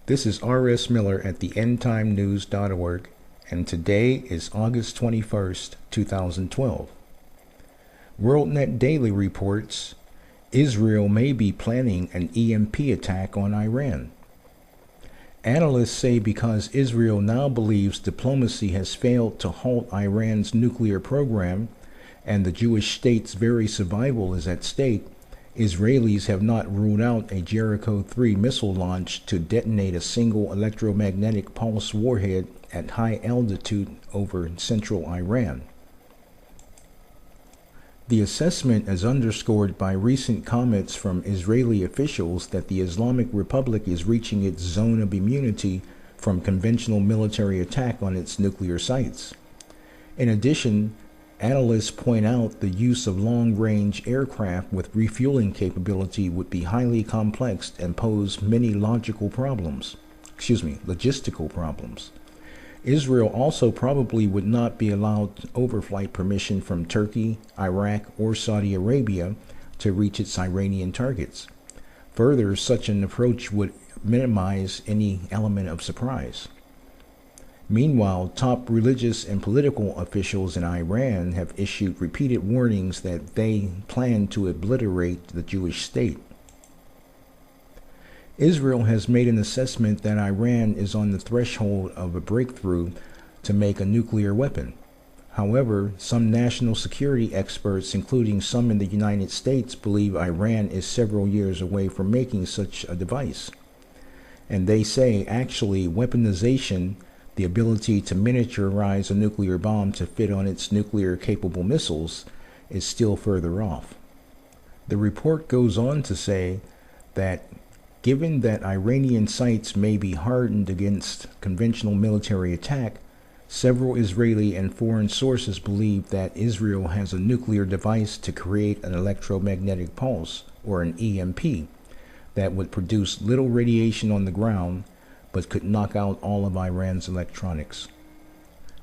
This is R.S. Miller at the endtimenews.org, and today is August 21st, 2012. WorldNet Daily reports Israel may be planning an EMP attack on Iran. Analysts say because Israel now believes diplomacy has failed to halt Iran's nuclear program and the Jewish state's very survival is at stake, Israelis have not ruled out a Jericho-3 missile launch to detonate a single electromagnetic pulse warhead at high altitude over central Iran. The assessment is underscored by recent comments from Israeli officials that the Islamic Republic is reaching its zone of immunity from conventional military attack on its nuclear sites. In addition, analysts point out the use of long-range aircraft with refueling capability would be highly complex and pose many logistical problems. Israel also probably would not be allowed overflight permission from Turkey, Iraq, or Saudi Arabia to reach its Iranian targets. Further, such an approach would minimize any element of surprise. Meanwhile, top religious and political officials in Iran have issued repeated warnings that they plan to obliterate the Jewish state. Israel has made an assessment that Iran is on the threshold of a breakthrough to make a nuclear weapon. However, some national security experts, including some in the United States, believe Iran is several years away from making such a device. And they say, actually, weaponization, the ability to miniaturize a nuclear bomb to fit on its nuclear-capable missiles, is still further off. The report goes on to say that given that Iranian sites may be hardened against conventional military attack, several Israeli and foreign sources believe that Israel has a nuclear device to create an electromagnetic pulse, or an EMP, that would produce little radiation on the ground, but could knock out all of Iran's electronics.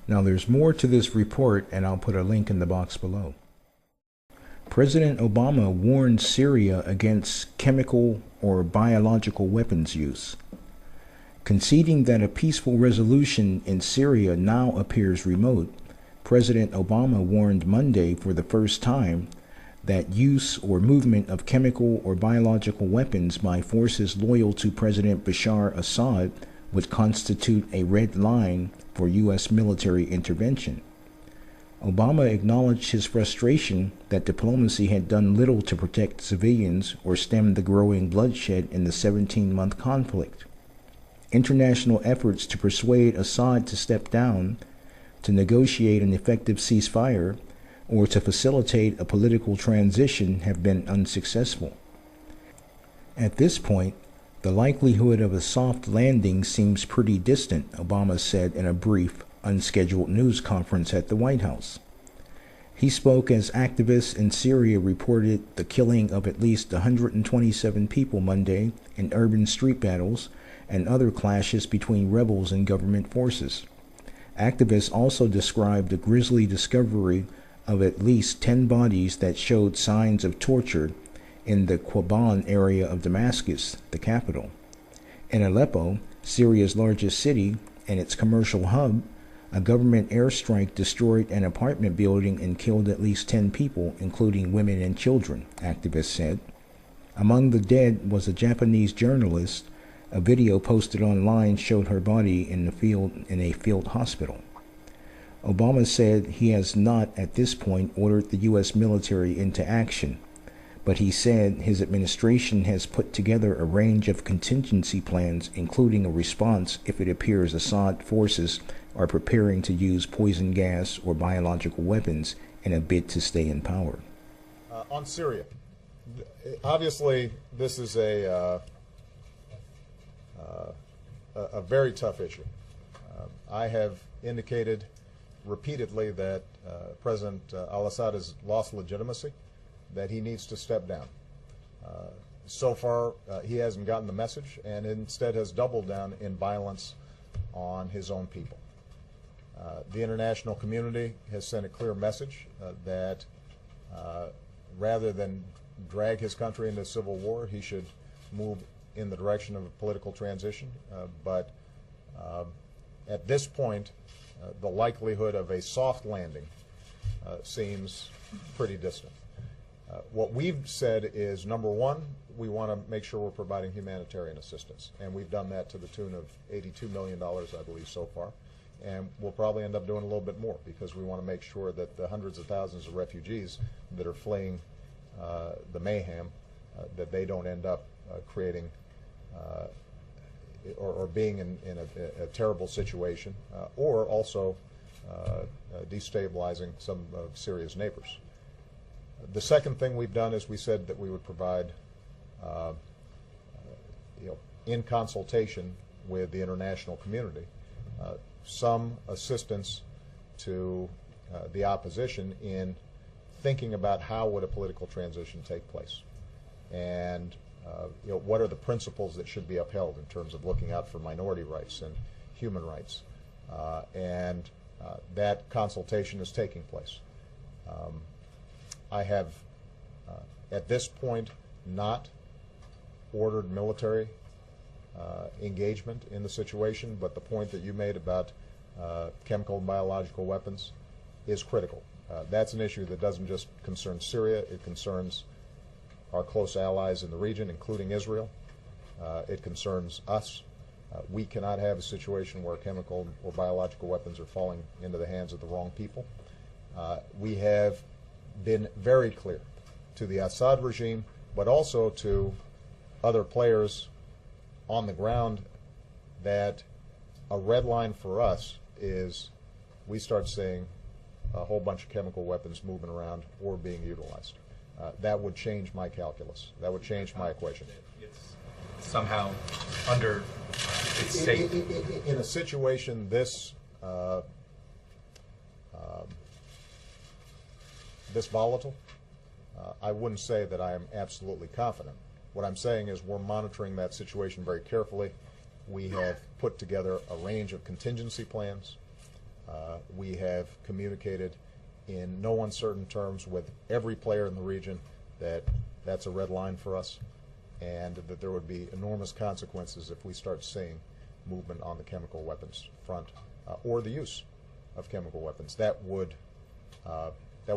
Now there's more to this report, and I'll put a link in the box below. President Obama warned Syria against chemical or biological weapons use. Conceding that a peaceful resolution in Syria now appears remote, President Obama warned Monday for the first time that use or movement of chemical or biological weapons by forces loyal to President Bashar Assad would constitute a red line for U.S. military intervention. Obama acknowledged his frustration that diplomacy had done little to protect civilians or stem the growing bloodshed in the 17-month conflict. International efforts to persuade Assad to step down, to negotiate an effective ceasefire, or to facilitate a political transition have been unsuccessful. At this point, the likelihood of a soft landing seems pretty distant, Obama said in a brief, unscheduled news conference at the White House. He spoke as activists in Syria reported the killing of at least 127 people Monday in urban street battles and other clashes between rebels and government forces. Activists also described the grisly discovery of at least 10 bodies that showed signs of torture in the Kobane area of Damascus, the capital. In Aleppo, Syria's largest city and its commercial hub, a government airstrike destroyed an apartment building and killed at least 10 people, including women and children, activists said. Among the dead was a Japanese journalist. A video posted online showed her body in a field hospital. Obama said he has not, at this point, ordered the U.S. military into action, but he said his administration has put together a range of contingency plans, including a response if it appears Assad forces are preparing to use poison gas or biological weapons in a bid to stay in power. On Syria, obviously this is a very tough issue. I have indicated repeatedly that President al-Assad has lost legitimacy, that he needs to step down. So far, he hasn't gotten the message and instead has doubled down in violence on his own people. The international community has sent a clear message that rather than drag his country into civil war, he should move in the direction of a political transition, but at this point, the likelihood of a soft landing seems pretty distant. What we've said is, number one, we want to make sure we're providing humanitarian assistance, and we've done that to the tune of $82 million, I believe, so far. And we'll probably end up doing a little bit more because we want to make sure that the hundreds of thousands of refugees that are fleeing the mayhem, that they don't end up creating or being in a terrible situation, or also destabilizing some of Syria's neighbors. The second thing we've done is we said that we would provide, in consultation with the international community, some assistance to the opposition in thinking about how would a political transition take place, and what are the principles that should be upheld in terms of looking out for minority rights and human rights, and that consultation is taking place. I have, at this point, not ordered military engagement in the situation, but the point that you made about chemical and biological weapons is critical. That's an issue that doesn't just concern Syria, it concerns our close allies in the region, including Israel. It concerns us. We cannot have a situation where chemical or biological weapons are falling into the hands of the wrong people. We have been very clear to the Assad regime, but also to other players on the ground, that a red line for us is we start seeing a whole bunch of chemical weapons moving around or being utilized. That would change my calculus. That would change my equation. It's somehow under its safe. In a situation this this volatile, I wouldn't say that I am absolutely confident. What I'm saying is we're monitoring that situation very carefully. We have put together a range of contingency plans. We have communicated in no uncertain terms with every player in the region that that's a red line for us, and that there would be enormous consequences if we start seeing movement on the chemical weapons front, or the use of chemical weapons. That would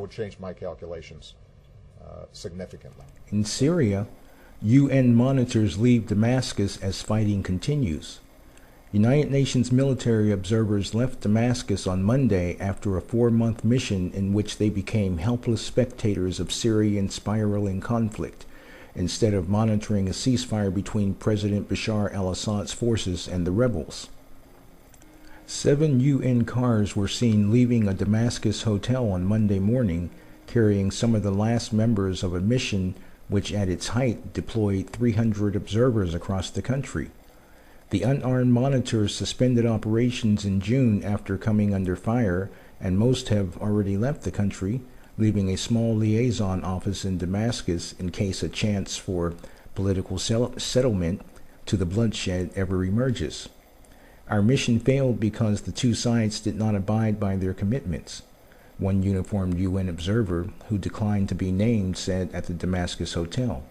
change my calculations significantly. In Syria, UN monitors leave Damascus as fighting continues. United Nations military observers left Damascus on Monday after a 4-month mission in which they became helpless spectators of Syrian spiraling conflict, instead of monitoring a ceasefire between President Bashar al-Assad's forces and the rebels. 7 UN cars were seen leaving a Damascus hotel on Monday morning, carrying some of the last members of a mission which at its height deployed 300 observers across the country. The unarmed monitors suspended operations in June after coming under fire, and most have already left the country, leaving a small liaison office in Damascus in case a chance for political settlement to the bloodshed ever emerges. Our mission failed because the two sides did not abide by their commitments, one uniformed UN observer, who declined to be named, said at the Damascus hotel.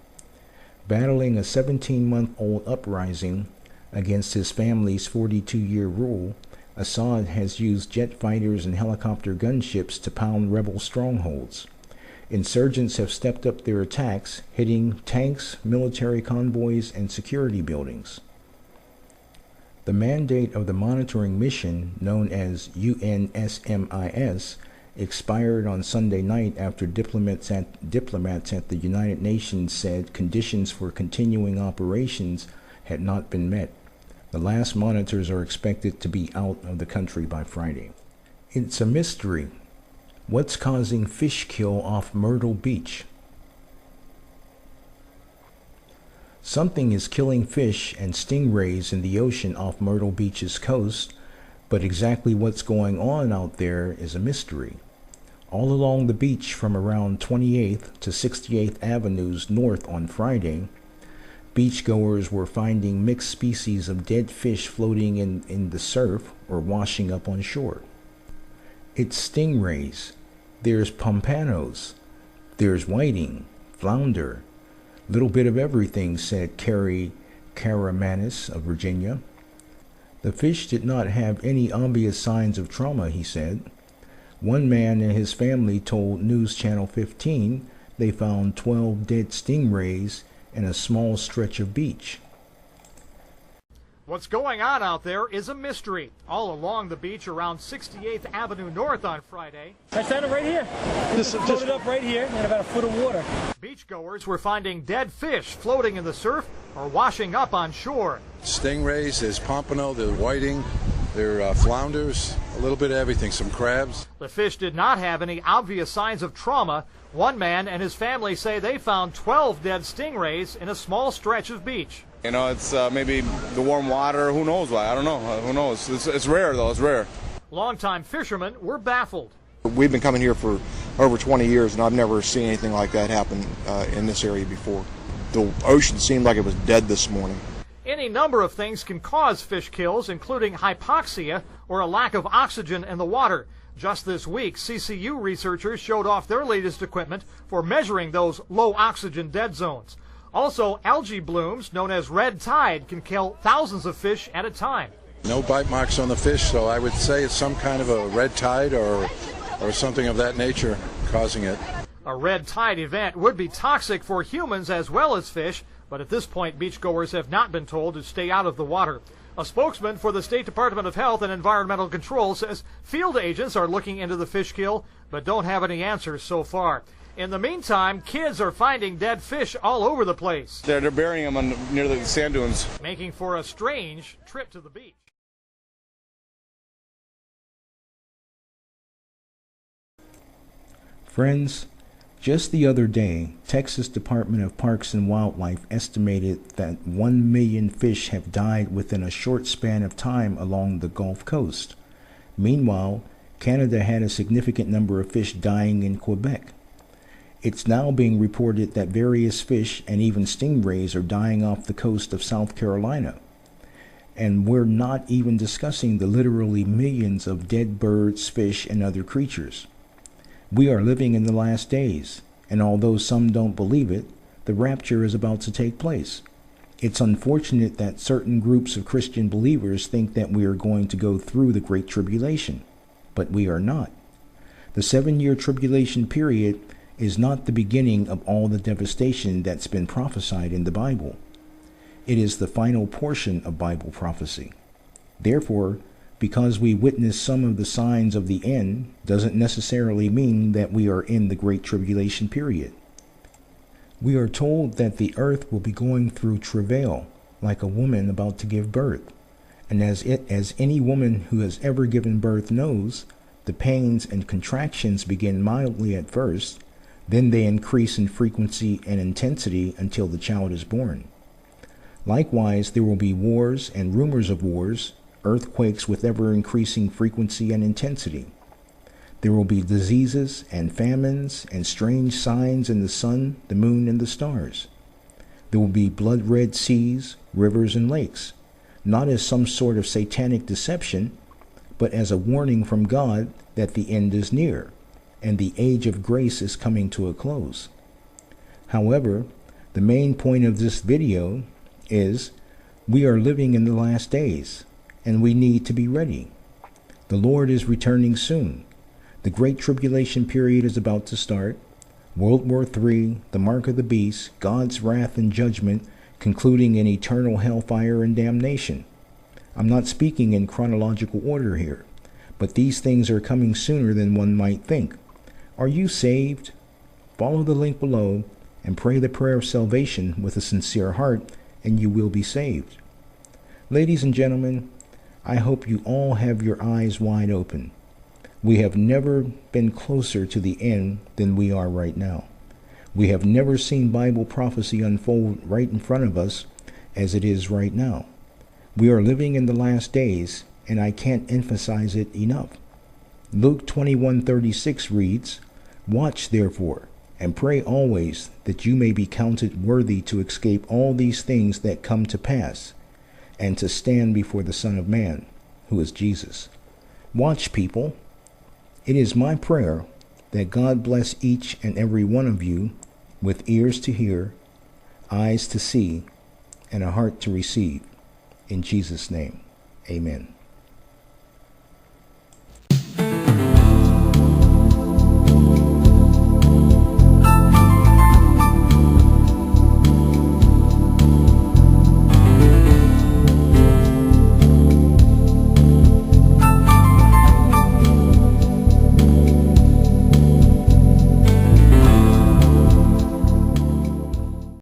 Battling a 17-month-old uprising against his family's 42-year rule, Assad has used jet fighters and helicopter gunships to pound rebel strongholds. Insurgents have stepped up their attacks, hitting tanks, military convoys, and security buildings. The mandate of the monitoring mission, known as UNSMIS, expired on Sunday night after diplomats at the United Nations said conditions for continuing operations had not been met. The last monitors are expected to be out of the country by Friday. It's a mystery. What's causing fish kill off Myrtle Beach? Something is killing fish and stingrays in the ocean off Myrtle Beach's coast, but exactly what's going on out there is a mystery. All along the beach from around 28th to 68th Avenues north on Friday, beachgoers were finding mixed species of dead fish floating in the surf or washing up on shore. It's stingrays, there's pompanos, there's whiting, flounder, little bit of everything, said Carrie Karamanis of Virginia. The fish did not have any obvious signs of trauma, he said. One man and his family told News Channel 15 they found 12 dead stingrays in a small stretch of beach. What's going on out there is a mystery. All along the beach around 68th Avenue North on Friday. I found it right here. Just floated up right here in about a foot of water. Beachgoers were finding dead fish floating in the surf or washing up on shore. Stingrays, there's pompano, there's whiting, there are flounders, a little bit of everything, some crabs. The fish did not have any obvious signs of trauma. One man and his family say they found 12 dead stingrays in a small stretch of beach. You know, it's maybe the warm water, who knows why, I don't know, who knows. It's rare though, it's rare. Longtime fishermen were baffled. We've been coming here for over 20 years and I've never seen anything like that happen in this area before. The ocean seemed like it was dead this morning. Any number of things can cause fish kills, including hypoxia or a lack of oxygen in the water. Just this week, CCU researchers showed off their latest equipment for measuring those low oxygen dead zones. Also, algae blooms known as red tide can kill thousands of fish at a time. No bite marks on the fish, so I would say it's some kind of a red tide or something of that nature causing it. A red tide event would be toxic for humans as well as fish, but at this point, beachgoers have not been told to stay out of the water. A spokesman for the State Department of Health and Environmental Control says field agents are looking into the fish kill, but don't have any answers so far. In the meantime, kids are finding dead fish all over the place. They're burying them near the sand dunes. Making for a strange trip to the beach. Friends, just the other day, Texas Department of Parks and Wildlife estimated that 1 million fish have died within a short span of time along the Gulf Coast. Meanwhile, Canada had a significant number of fish dying in Quebec. It's now being reported that various fish and even stingrays are dying off the coast of South Carolina. And we're not even discussing the literally millions of dead birds, fish, and other creatures. We are living in the last days, and although some don't believe it, the rapture is about to take place. It's unfortunate that certain groups of Christian believers think that we are going to go through the Great Tribulation, but we are not. The 7-year tribulation period is not the beginning of all the devastation that's been prophesied in the Bible. It is the final portion of Bible prophecy. Therefore, because we witness some of the signs of the end doesn't necessarily mean that we are in the Great Tribulation period. We are told that the earth will be going through travail, like a woman about to give birth. And as any woman who has ever given birth knows, the pains and contractions begin mildly at first, then they increase in frequency and intensity until the child is born. Likewise, there will be wars and rumors of wars, earthquakes with ever-increasing frequency and intensity. There will be diseases and famines and strange signs in the sun, the moon, and the stars. There will be blood-red seas, rivers, and lakes, not as some sort of satanic deception, but as a warning from God that the end is near, and the age of grace is coming to a close. However, the main point of this video is we are living in the last days, and we need to be ready. The Lord is returning soon. The Great Tribulation period is about to start. World War III, the mark of the beast, God's wrath and judgment, concluding in eternal hellfire and damnation. I'm not speaking in chronological order here, but these things are coming sooner than one might think. Are you saved? Follow the link below and pray the prayer of salvation with a sincere heart, and you will be saved. Ladies and gentlemen, I hope you all have your eyes wide open. We have never been closer to the end than we are right now. We have never seen Bible prophecy unfold right in front of us as it is right now. We are living in the last days, and I can't emphasize it enough. Luke 21:36 reads, "Watch therefore, and pray always, that you may be counted worthy to escape all these things that come to pass, and to stand before the Son of Man," who is Jesus. Watch, people. It is my prayer that God bless each and every one of you with ears to hear, eyes to see, and a heart to receive. In Jesus' name, amen.